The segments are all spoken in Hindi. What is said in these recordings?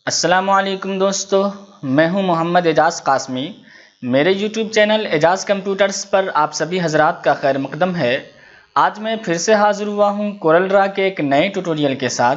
अस्सलामुअलैकुम दोस्तों, मैं हूं मोहम्मद एजाज़ कासमी। मेरे YouTube चैनल एजाज़ कंप्यूटर्स पर आप सभी हजरात का खैर मकदम है। आज मैं फिर से हाज़िर हुआ हूं कोरल ड्रा के एक नए ट्यूटोरियल के साथ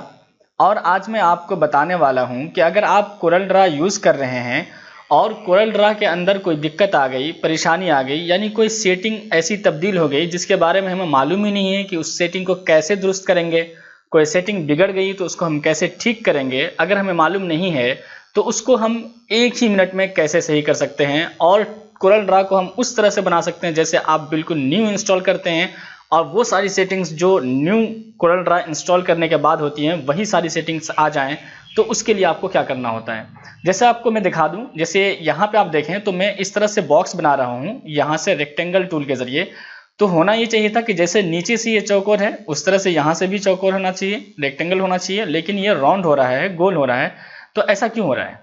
और आज मैं आपको बताने वाला हूं कि अगर आप कोरल ड्रा यूज़ कर रहे हैं और कोरल ड्रा के अंदर कोई दिक्कत आ गई, परेशानी आ गई, यानी कोई सेटिंग ऐसी तब्दील हो गई जिसके बारे में हमें मालूम ही नहीं है कि उस सेटिंग को कैसे दुरुस्त करेंगे, कोई सेटिंग बिगड़ गई तो उसको हम कैसे ठीक करेंगे, अगर हमें मालूम नहीं है तो उसको हम एक ही मिनट में कैसे सही कर सकते हैं और कोरल ड्रा को हम उस तरह से बना सकते हैं जैसे आप बिल्कुल न्यू इंस्टॉल करते हैं और वो सारी सेटिंग्स जो न्यू कोरल ड्रा इंस्टॉल करने के बाद होती हैं वही सारी सेटिंग्स आ जाएं। तो उसके लिए आपको क्या करना होता है, जैसे आपको मैं दिखा दूं। जैसे यहाँ पे आप देखें तो मैं इस तरह से बॉक्स बना रहा हूँ यहाँ से रेक्टेंगल टूल के जरिए। तो होना ये चाहिए था कि जैसे नीचे से ये चौकोर है उस तरह से यहाँ से भी चौकोर होना चाहिए, रेक्टेंगल होना चाहिए, लेकिन ये राउंड हो रहा है, गोल हो रहा है। तो ऐसा क्यों हो रहा है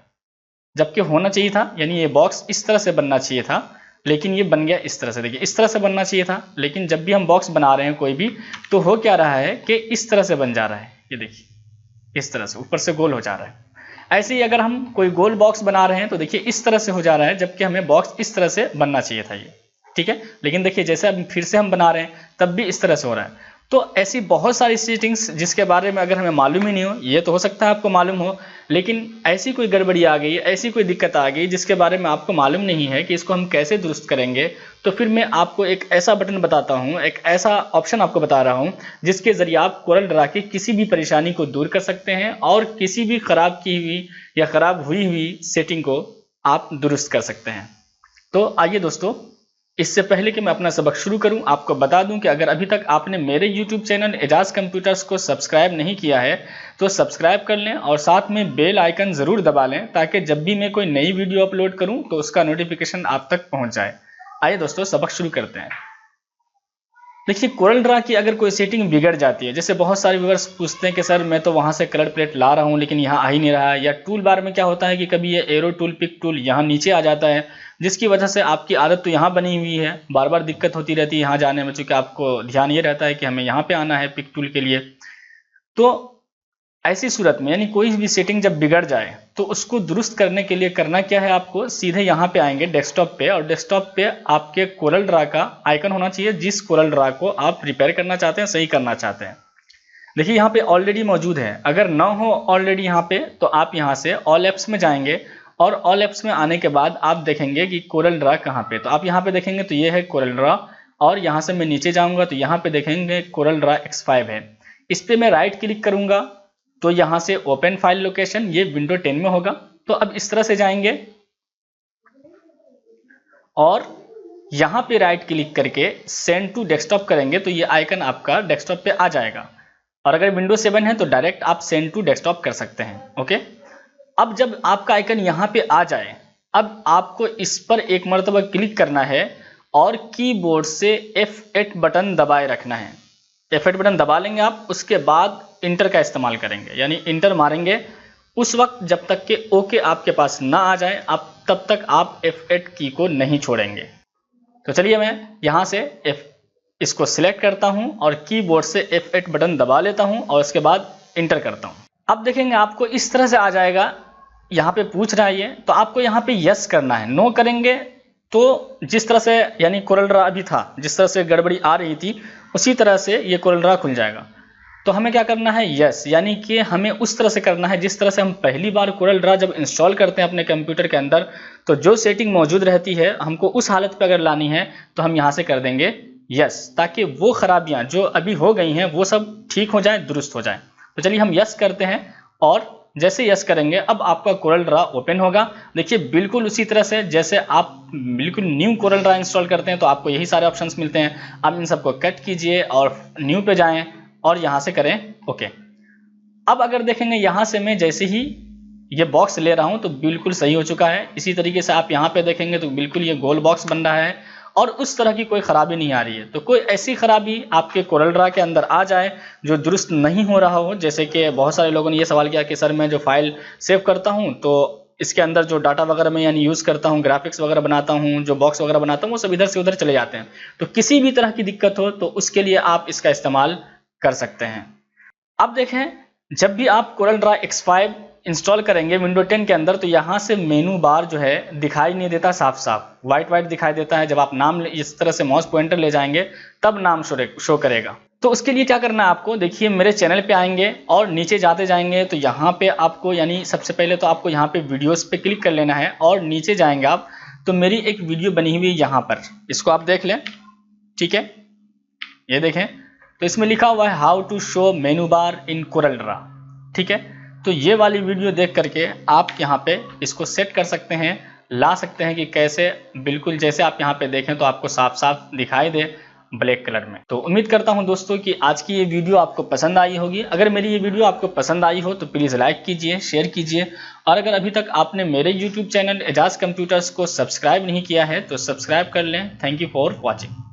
जबकि होना चाहिए था, यानी ये बॉक्स इस तरह से बनना चाहिए था लेकिन ये बन गया इस तरह से। देखिए इस तरह से बनना चाहिए था, लेकिन जब भी हम बॉक्स बना रहे हैं कोई भी तो हो क्या रहा है कि इस तरह से बन जा रहा है। ये देखिए इस तरह से ऊपर से गोल हो जा रहा है। ऐसे ही अगर हम कोई गोल बॉक्स बना रहे हैं तो देखिए इस तरह से हो जा रहा है जबकि हमें बॉक्स इस तरह से बनना चाहिए था ये, ठीक है। लेकिन देखिए जैसे अब फिर से हम बना रहे हैं तब भी इस तरह से हो रहा है। तो ऐसी बहुत सारी सेटिंग्स जिसके बारे में अगर हमें मालूम ही नहीं हो, ये तो हो सकता है आपको मालूम हो, लेकिन ऐसी कोई गड़बड़ी आ गई, ऐसी कोई दिक्कत आ गई जिसके बारे में आपको मालूम नहीं है कि इसको हम कैसे दुरुस्त करेंगे, तो फिर मैं आपको एक ऐसा बटन बताता हूँ, एक ऐसा ऑप्शन आपको बता रहा हूँ जिसके जरिए आप कोरल ड्रा की किसी भी परेशानी को दूर कर सकते हैं और किसी भी खराब की हुई या खराब हुई हुई सेटिंग को आप दुरुस्त कर सकते हैं। तो आइए दोस्तों, इससे पहले कि मैं अपना सबक शुरू करूं आपको बता दूं कि अगर अभी तक आपने मेरे YouTube चैनल एजाज़ कंप्यूटर्स को सब्सक्राइब नहीं किया है तो सब्सक्राइब कर लें और साथ में बेल आइकन ज़रूर दबा लें ताकि जब भी मैं कोई नई वीडियो अपलोड करूं तो उसका नोटिफिकेशन आप तक पहुंच जाए। आइए दोस्तों सबक शुरू करते हैं। देखिए कोरल ड्रा की अगर कोई सेटिंग बिगड़ जाती है, जैसे बहुत सारे व्यूअर्स पूछते हैं कि सर मैं तो वहाँ से कलर प्लेट ला रहा हूँ लेकिन यहाँ आ ही नहीं रहा है, या टूल बार में क्या होता है कि कभी ये एरो टूल, पिक टूल यहाँ नीचे आ जाता है जिसकी वजह से आपकी आदत तो यहाँ बनी हुई है, बार बार दिक्कत होती रहती है यहाँ जाने में, चूँकि आपको ध्यान ये रहता है कि हमें यहाँ पे आना है पिक टूल के लिए। तो ऐसी सूरत में यानी कोई भी सेटिंग जब बिगड़ जाए तो उसको दुरुस्त करने के लिए करना क्या है, आपको सीधे यहाँ पे आएंगे डेस्कटॉप पे और डेस्कटॉप पे आपके कोरल ड्रा का आइकन होना चाहिए जिस कोरल ड्रा को आप रिपेयर करना चाहते हैं, सही करना चाहते हैं। देखिए यहाँ पे ऑलरेडी मौजूद है, अगर ना हो ऑलरेडी यहाँ पे तो आप यहाँ से ऑल एप्स में जाएंगे और ऑल एप्स में आने के बाद आप देखेंगे कि कोरल ड्रा कहाँ पे, तो आप यहाँ पे देखेंगे तो ये है कोरल ड्रा और यहाँ से मैं नीचे जाऊँगा तो यहाँ पे देखेंगे कोरल ड्रा X5 है। इस पर मैं राइट क्लिक करूँगा तो यहाँ से ओपन फाइल लोकेशन, ये विंडो 10 में होगा। तो अब इस तरह से जाएंगे और यहाँ पे राइट क्लिक करके सेंड टू डेस्कटॉप करेंगे तो ये आइकन आपका डेस्कटॉप पे आ जाएगा और अगर विंडो 7 है तो डायरेक्ट आप सेंड टू डेस्कटॉप कर सकते हैं। ओके, अब जब आपका आइकन यहाँ पे आ जाए अब आपको इस पर एक मरतबा क्लिक करना है और कीबोर्ड से F8 बटन दबाए रखना है। F8 बटन दबा लेंगे आप, उसके बाद इंटर का इस्तेमाल करेंगे, यानी इंटर मारेंगे उस वक्त जब तक कि ओके आपके पास ना आ जाए, आप तब तक आप F8 की को नहीं छोड़ेंगे। तो चलिए मैं यहाँ से इसको सिलेक्ट करता हूँ और कीबोर्ड से F8 बटन दबा लेता हूँ और उसके बाद इंटर करता हूँ। अब देखेंगे आपको इस तरह से आ जाएगा, यहाँ पे पूछ रहा है ये, तो आपको यहाँ पे यस करना है। नो करेंगे तो जिस तरह से यानी कोरल ड्रा अभी था, जिस तरह से गड़बड़ी आ रही थी उसी तरह से ये कोरल ड्रा खुल जाएगा। तो हमें क्या करना है, यस, यानी कि हमें उस तरह से करना है जिस तरह से हम पहली बार कोरल ड्रा जब इंस्टॉल करते हैं अपने कंप्यूटर के अंदर तो जो सेटिंग मौजूद रहती है हमको उस हालत पे अगर लानी है तो हम यहाँ से कर देंगे यस, ताकि वो खराबियाँ जो अभी हो गई हैं वो सब ठीक हो जाए, दुरुस्त हो जाए। तो चलिए हम यस करते हैं और जैसे यस करेंगे अब आपका कोरल ड्रा ओपन होगा। देखिए बिल्कुल उसी तरह से जैसे आप बिल्कुल न्यू कोरल ड्रा इंस्टॉल करते हैं तो आपको यही सारे ऑप्शंस मिलते हैं। आप इन सबको कट कीजिए और न्यू पे जाएं और यहाँ से करें ओके। अब अगर देखेंगे यहाँ से मैं जैसे ही ये बॉक्स ले रहा हूँ तो बिल्कुल सही हो चुका है। इसी तरीके से आप यहाँ पे देखेंगे तो बिल्कुल ये गोल बॉक्स बन रहा है और उस तरह की कोई खराबी नहीं आ रही है। तो कोई ऐसी खराबी आपके कोरल ड्रा के अंदर आ जाए जो दुरुस्त नहीं हो रहा हो, जैसे कि बहुत सारे लोगों ने ये सवाल किया कि सर मैं जो फाइल सेव करता हूँ तो इसके अंदर जो डाटा वगैरह मैं यानी यूज़ करता हूँ, ग्राफिक्स वगैरह बनाता हूँ, जो बॉक्स वगैरह बनाता हूँ वो सब इधर से उधर चले जाते हैं। तो किसी भी तरह की दिक्कत हो तो उसके लिए आप इसका इस्तेमाल कर सकते हैं। अब देखें जब भी आप कोरल ड्रा X5 इंस्टॉल करेंगे विंडो 10 के अंदर तो यहाँ से मेनू बार जो है दिखाई नहीं देता, साफ साफ वाइट दिखाई देता है। जब आप नाम इस तरह से माउस पॉइंटर ले जाएंगे तब नाम शो करेगा। तो उसके लिए क्या करना है आपको, देखिए मेरे चैनल पे आएंगे और नीचे जाते जाएंगे तो यहाँ पे आपको यानी सबसे पहले तो आपको यहाँ पे वीडियोस पे क्लिक कर लेना है और नीचे जाएंगे आप तो मेरी एक वीडियो बनी हुई है यहाँ पर, इसको आप देख लें। ठीक है, ये देखें तो इसमें लिखा हुआ है how to show menu bar in CorelDRAW. ठीक है, तो ये वाली वीडियो देख करके आप यहाँ पे इसको सेट कर सकते हैं, ला सकते हैं कि कैसे बिल्कुल जैसे आप यहाँ पे देखें तो आपको साफ साफ दिखाई दे ब्लैक कलर में। तो उम्मीद करता हूं दोस्तों कि आज की ये वीडियो आपको पसंद आई होगी। अगर मेरी ये वीडियो आपको पसंद आई हो तो प्लीज़ लाइक कीजिए, शेयर कीजिए और अगर अभी तक आपने मेरे यूट्यूब चैनल एजाज कंप्यूटर्स को सब्सक्राइब नहीं किया है तो सब्सक्राइब कर लें। Thank you for watching.